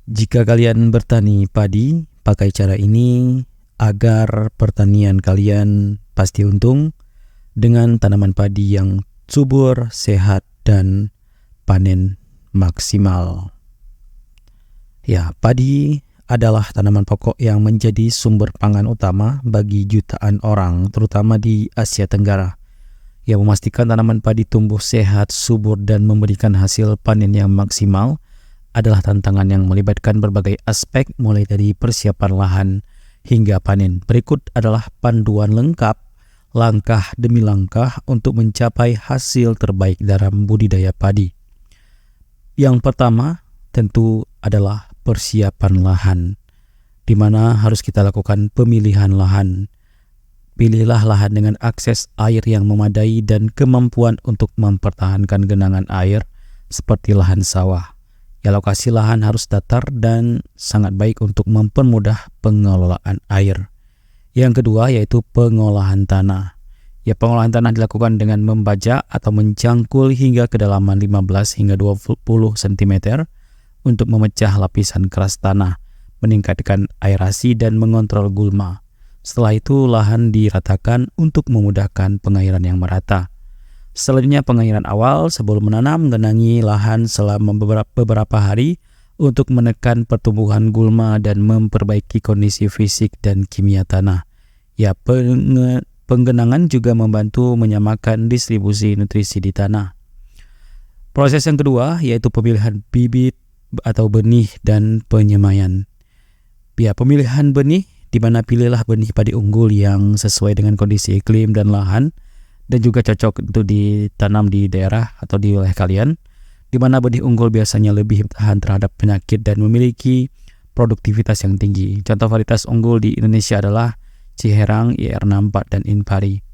Jika kalian bertani padi, pakai cara ini agar pertanian kalian pasti untung dengan tanaman padi yang subur, sehat, dan panen maksimal. Ya, padi adalah tanaman pokok yang menjadi sumber pangan utama bagi jutaan orang, terutama di Asia Tenggara. Yang memastikan tanaman padi tumbuh sehat, subur, dan memberikan hasil panen yang maksimal adalah tantangan yang melibatkan berbagai aspek mulai dari persiapan lahan hingga panen. Berikut adalah panduan lengkap langkah demi langkah untuk mencapai hasil terbaik dalam budidaya padi. Yang pertama tentu adalah persiapan lahan, di mana harus kita lakukan pemilihan lahan. Pilihlah lahan dengan akses air yang memadai dan kemampuan untuk mempertahankan genangan air seperti lahan sawah. Ya, lokasi lahan harus datar dan sangat baik untuk mempermudah pengelolaan air. Yang kedua yaitu pengolahan tanah. Ya, pengolahan tanah dilakukan dengan membajak atau mencangkul hingga kedalaman 15 hingga 20 cm untuk memecah lapisan keras tanah, meningkatkan aerasi dan mengontrol gulma. Setelah itu lahan diratakan untuk memudahkan pengairan yang merata. Selanjutnya pengairan awal sebelum menanam, genangi lahan selama beberapa hari untuk menekan pertumbuhan gulma dan memperbaiki kondisi fisik dan kimia tanah. Ya, penggenangan juga membantu menyamakan distribusi nutrisi di tanah. Proses yang kedua yaitu pemilihan bibit atau benih dan penyemaian. Ya, pemilihan benih, di mana pilihlah benih padi unggul yang sesuai dengan kondisi iklim dan lahan, dan juga cocok untuk ditanam di daerah atau di wilayah kalian, di mana benih unggul biasanya lebih tahan terhadap penyakit dan memiliki produktivitas yang tinggi. Contoh varietas unggul di Indonesia adalah Ciherang, IR64, dan Inpari.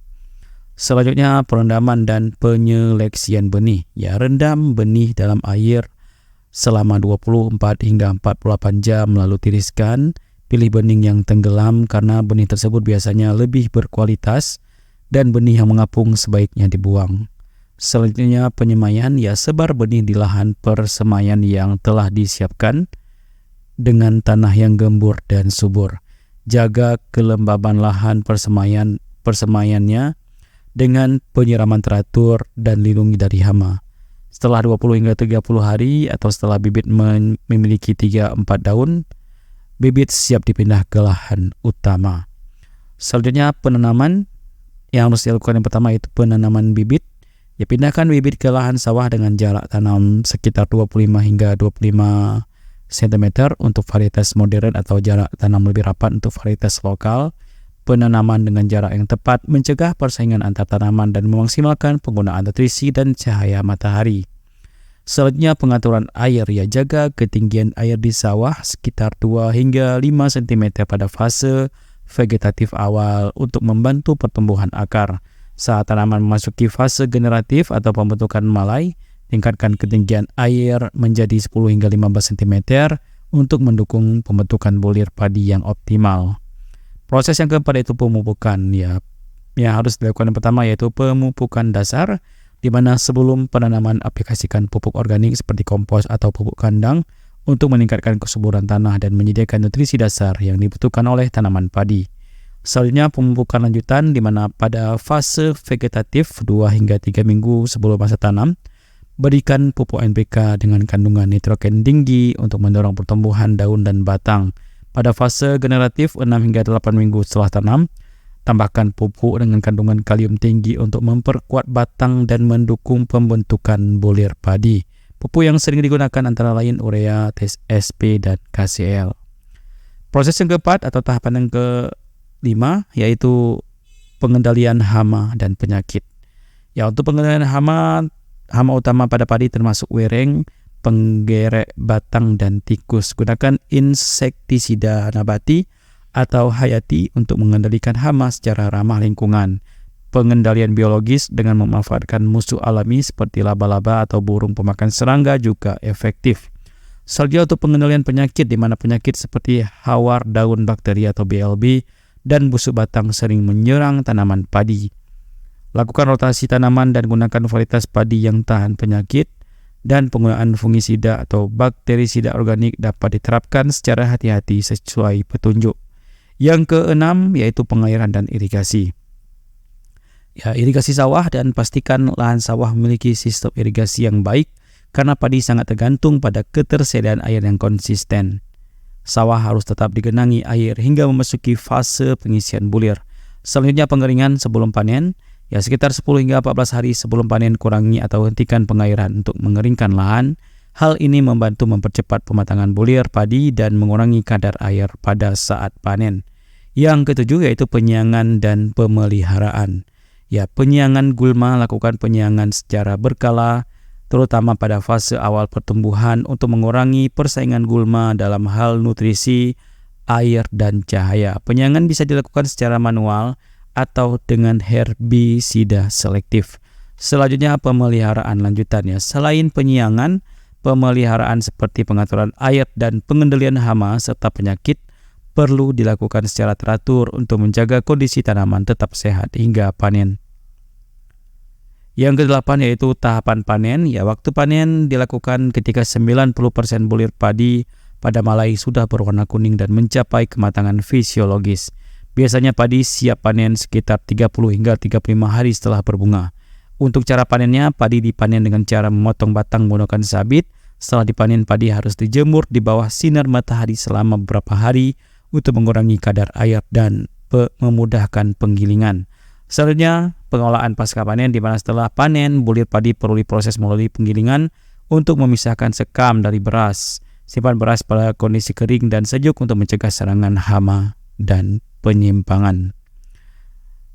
Selanjutnya perendaman dan penyeleksian benih. Ya, rendam benih dalam air selama 24 hingga 48 jam lalu tiriskan. Pilih benih yang tenggelam karena benih tersebut biasanya lebih berkualitas dan benih yang mengapung sebaiknya dibuang. Selanjutnya penyemaian, ya sebar benih di lahan persemaian yang telah disiapkan dengan tanah yang gembur dan subur. Jaga kelembaban lahan persemaiannya dengan penyiraman teratur dan lindungi dari hama. Setelah 20 hingga 30 hari atau setelah bibit memiliki 3-4 daun, bibit siap dipindah ke lahan utama. Selanjutnya penanaman. Yang harus dilakukan yang pertama yaitu penanaman bibit. Ya, pindahkan bibit ke lahan sawah dengan jarak tanam sekitar 25 hingga 25 cm untuk varietas modern atau jarak tanam lebih rapat untuk varietas lokal. Penanaman dengan jarak yang tepat mencegah persaingan antar tanaman dan memaksimalkan penggunaan nutrisi dan cahaya matahari. Selanjutnya pengaturan air. Ya, jaga ketinggian air di sawah sekitar 2 hingga 5 cm pada fase vegetatif awal untuk membantu pertumbuhan akar. Saat tanaman memasuki fase generatif atau pembentukan malai, tingkatkan ketinggian air menjadi 10 hingga 15 cm untuk mendukung pembentukan bulir padi yang optimal. Proses yang keempat yaitu pemupukan. Ya, yang harus dilakukan yang pertama yaitu pemupukan dasar, di mana sebelum penanaman aplikasikan pupuk organik seperti kompos atau pupuk kandang untuk meningkatkan kesuburan tanah dan menyediakan nutrisi dasar yang dibutuhkan oleh tanaman padi. Selanjutnya pemupukan lanjutan, di mana pada fase vegetatif 2 hingga 3 minggu sebelum masa tanam, berikan pupuk NPK dengan kandungan nitrogen tinggi untuk mendorong pertumbuhan daun dan batang. Pada fase generatif 6 hingga 8 minggu setelah tanam, tambahkan pupuk dengan kandungan kalium tinggi untuk memperkuat batang dan mendukung pembentukan bulir padi. Pupuk yang sering digunakan antara lain urea, TSP, dan KCl. Proses yang keempat atau tahapan yang kelima yaitu pengendalian hama dan penyakit. Ya, untuk pengendalian hama utama pada padi termasuk wereng, penggerek batang, dan tikus. Gunakan insektisida nabati atau hayati untuk mengendalikan hama secara ramah lingkungan. Pengendalian biologis dengan memanfaatkan musuh alami seperti laba-laba atau burung pemakan serangga juga efektif. Selanjutnya untuk pengendalian penyakit, di mana penyakit seperti hawar daun bakteri atau BLB dan busuk batang sering menyerang tanaman padi. Lakukan rotasi tanaman dan gunakan varietas padi yang tahan penyakit dan penggunaan fungisida atau bakterisida organik dapat diterapkan secara hati-hati sesuai petunjuk. Yang keenam yaitu pengairan dan irigasi. Irigasi sawah, dan pastikan lahan sawah memiliki sistem irigasi yang baik karena padi sangat tergantung pada ketersediaan air yang konsisten. Sawah harus tetap digenangi air hingga memasuki fase pengisian bulir. Selanjutnya pengeringan sebelum panen. Sekitar 10 hingga 14 hari sebelum panen kurangi atau hentikan pengairan untuk mengeringkan lahan. Hal ini membantu mempercepat pematangan bulir padi dan mengurangi kadar air pada saat panen. Yang ketujuh yaitu penyiangan dan pemeliharaan. Penyiangan gulma, lakukan penyiangan secara berkala, terutama pada fase awal pertumbuhan untuk mengurangi persaingan gulma dalam hal nutrisi, air, dan cahaya. Penyiangan bisa dilakukan secara manual atau dengan herbisida selektif. Selanjutnya pemeliharaan lanjutan. Selain penyiangan, pemeliharaan seperti pengaturan air dan pengendalian hama serta penyakit perlu dilakukan secara teratur untuk menjaga kondisi tanaman tetap sehat hingga panen. Yang kedelapan yaitu tahapan panen. Waktu panen dilakukan ketika 90% bulir padi pada Malai sudah berwarna kuning dan mencapai kematangan fisiologis. Biasanya padi siap panen sekitar 30 hingga 35 hari setelah berbunga. Untuk cara panennya, padi dipanen dengan cara memotong batang menggunakan sabit. Setelah dipanen, padi harus dijemur di bawah sinar matahari selama beberapa hari untuk mengurangi kadar air dan memudahkan penggilingan. Selanjutnya, pengolahan pasca panen, di mana setelah panen, bulir padi perlu diproses melalui penggilingan untuk memisahkan sekam dari beras. Simpan beras pada kondisi kering dan sejuk untuk mencegah serangan hama dan penyimpangan.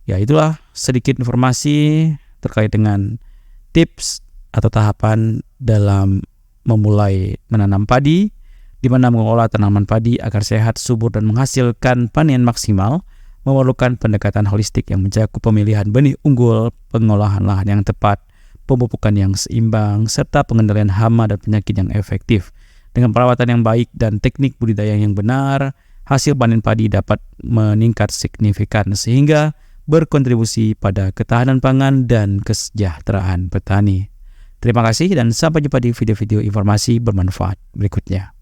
Itulah sedikit informasi terkait dengan tips atau tahapan dalam memulai menanam padi, di mana mengolah tanaman padi agar sehat, subur, dan menghasilkan panen maksimal memerlukan pendekatan holistik yang mencakup pemilihan benih unggul, pengolahan lahan yang tepat, pemupukan yang seimbang, serta pengendalian hama dan penyakit yang efektif. Dengan perawatan yang baik dan teknik budidaya yang benar, hasil panen padi dapat meningkat signifikan sehingga berkontribusi pada ketahanan pangan dan kesejahteraan petani. Terima kasih dan sampai jumpa di video-video informasi bermanfaat berikutnya.